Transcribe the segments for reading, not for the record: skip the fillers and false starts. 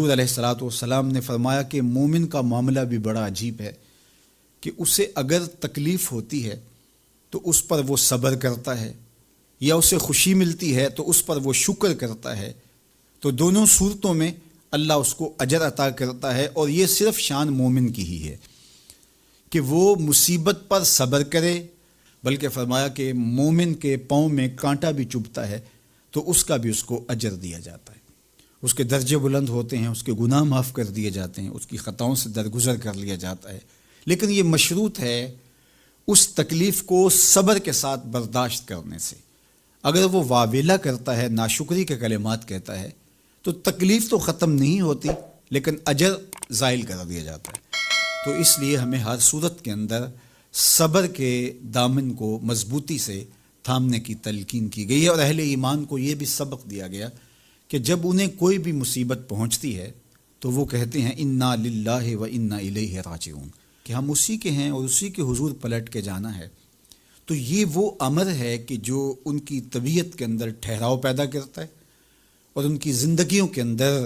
حضور علیہ الصلوۃ والسلام نے فرمایا کہ مومن کا معاملہ بھی بڑا عجیب ہے کہ اسے اگر تکلیف ہوتی ہے تو اس پر وہ صبر کرتا ہے، یا اسے خوشی ملتی ہے تو اس پر وہ شکر کرتا ہے، تو دونوں صورتوں میں اللہ اس کو اجر عطا کرتا ہے۔ اور یہ صرف شان مومن کی ہی ہے کہ وہ مصیبت پر صبر کرے، بلکہ فرمایا کہ مومن کے پاؤں میں کانٹا بھی چبھتا ہے تو اس کا بھی اس کو اجر دیا جاتا ہے، اس کے درجے بلند ہوتے ہیں، اس کے گناہ معاف کر دیے جاتے ہیں، اس کی خطاؤں سے درگزر کر لیا جاتا ہے۔ لیکن یہ مشروط ہے اس تکلیف کو صبر کے ساتھ برداشت کرنے سے۔ اگر وہ واویلا کرتا ہے، ناشکری کے کلمات کہتا ہے، تو تکلیف تو ختم نہیں ہوتی لیکن اجر زائل کر دیا جاتا ہے۔ تو اس لیے ہمیں ہر صورت کے اندر صبر کے دامن کو مضبوطی سے تھامنے کی تلقین کی گئی ہے، اور اہل ایمان کو یہ بھی سبق دیا گیا کہ جب انہیں کوئی بھی مصیبت پہنچتی ہے تو وہ کہتے ہیں انا للہ و انا الیہ راجعون، کہ ہم اسی کے ہیں اور اسی کے حضور پلٹ کے جانا ہے۔ تو یہ وہ امر ہے کہ جو ان کی طبیعت کے اندر ٹھہراؤ پیدا کرتا ہے اور ان کی زندگیوں کے اندر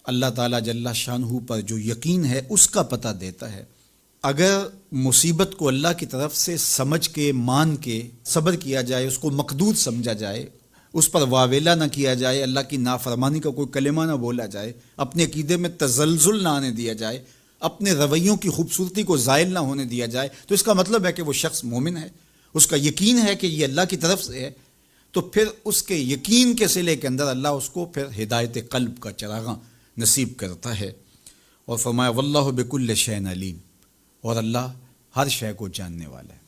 اللہ تعالیٰ جل شانہ پر جو یقین ہے اس کا پتہ دیتا ہے۔ اگر مصیبت کو اللہ کی طرف سے سمجھ کے مان کے صبر کیا جائے، اس کو مقدور سمجھا جائے، اس پر واویلا نہ کیا جائے، اللہ کی نافرمانی کا کوئی کلمہ نہ بولا جائے، اپنے عقیدے میں تزلزل نہ آنے دیا جائے، اپنے رویوں کی خوبصورتی کو زائل نہ ہونے دیا جائے، تو اس کا مطلب ہے کہ وہ شخص مومن ہے، اس کا یقین ہے کہ یہ اللہ کی طرف سے ہے۔ تو پھر اس کے یقین کے صلے کے اندر اللہ اس کو پھر ہدایت قلب کا چراغاں نصیب کرتا ہے۔ اور فرمایا واللہ بکل شیء علیم، اور اللہ ہر شے کو جاننے والا ہے،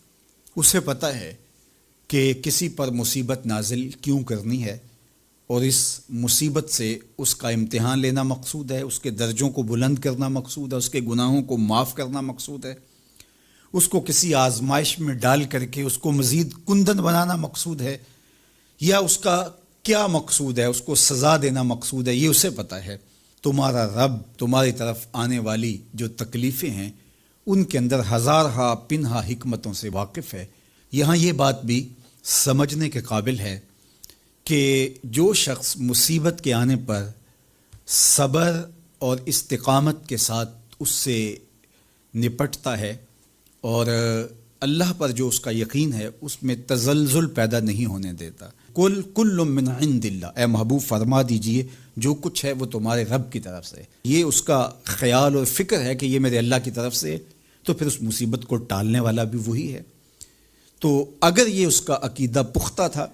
اسے پتہ ہے کہ کسی پر مصیبت نازل کیوں کرنی ہے، اور اس مصیبت سے اس کا امتحان لینا مقصود ہے، اس کے درجوں کو بلند کرنا مقصود ہے، اس کے گناہوں کو معاف کرنا مقصود ہے، اس کو کسی آزمائش میں ڈال کر کے اس کو مزید کندن بنانا مقصود ہے، یا اس کا کیا مقصود ہے، اس کو سزا دینا مقصود ہے، یہ اسے پتہ ہے۔ تمہارا رب تمہاری طرف آنے والی جو تکلیفیں ہیں ان کے اندر ہزارہا پنہا حکمتوں سے واقف ہے۔ یہاں یہ بات بھی سمجھنے کے قابل ہے کہ جو شخص مصیبت کے آنے پر صبر اور استقامت کے ساتھ اس سے نپٹتا ہے اور اللہ پر جو اس کا یقین ہے اس میں تزلزل پیدا نہیں ہونے دیتا، کل من عند اللہ، اے محبوب فرما دیجئے جو کچھ ہے وہ تمہارے رب کی طرف سے، یہ اس کا خیال اور فکر ہے کہ یہ میرے اللہ کی طرف سے، تو پھر اس مصیبت کو ٹالنے والا بھی وہی ہے۔ تو اگر یہ اس کا عقیدہ پختہ تھا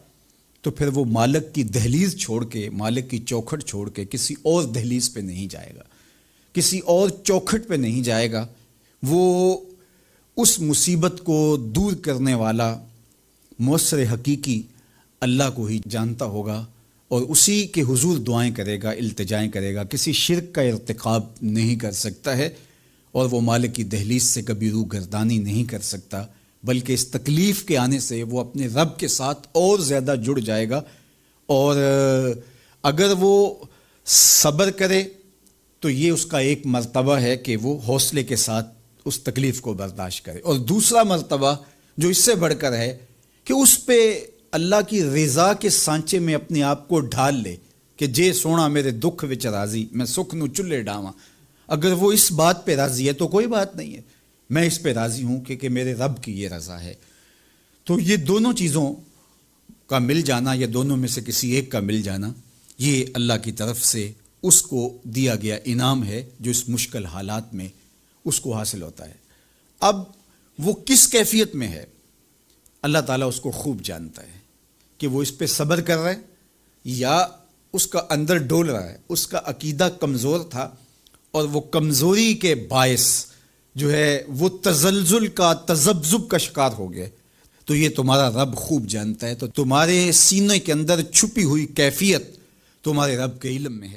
تو پھر وہ مالک کی دہلیز چھوڑ کے، مالک کی چوکھٹ چھوڑ کے کسی اور دہلیز پہ نہیں جائے گا، کسی اور چوکھٹ پہ نہیں جائے گا، وہ اس مصیبت کو دور کرنے والا مؤثر حقیقی اللہ کو ہی جانتا ہوگا اور اسی کے حضور دعائیں کرے گا، التجائیں کرے گا، کسی شرک کا ارتکاب نہیں کر سکتا ہے، اور وہ مالک کی دہلیز سے کبھی روح گردانی نہیں کر سکتا، بلکہ اس تکلیف کے آنے سے وہ اپنے رب کے ساتھ اور زیادہ جڑ جائے گا۔ اور اگر وہ صبر کرے تو یہ اس کا ایک مرتبہ ہے کہ وہ حوصلے کے ساتھ اس تکلیف کو برداشت کرے، اور دوسرا مرتبہ جو اس سے بڑھ کر ہے کہ اس پہ اللہ کی رضا کے سانچے میں اپنے آپ کو ڈھال لے کہ جے سونا میرے دکھ وچ راضی، میں سکھ نو چلے ڈاواں۔ اگر وہ اس بات پہ راضی ہے تو کوئی بات نہیں ہے، میں اس پہ راضی ہوں کہ میرے رب کی یہ رضا ہے۔ تو یہ دونوں چیزوں کا مل جانا، یا دونوں میں سے کسی ایک کا مل جانا، یہ اللہ کی طرف سے اس کو دیا گیا انعام ہے جو اس مشکل حالات میں اس کو حاصل ہوتا ہے۔ اب وہ کس کیفیت میں ہے اللہ تعالیٰ اس کو خوب جانتا ہے کہ وہ اس پہ صبر کر رہا ہے یا اس کا اندر ڈول رہا ہے، اس کا عقیدہ کمزور تھا اور وہ کمزوری کے باعث جو ہے وہ تزلزل کا، تذبذب کا شکار ہو گئے، تو یہ تمہارا رب خوب جانتا ہے۔ تو تمہارے سینے کے اندر چھپی ہوئی کیفیت تمہارے رب کے علم میں ہے۔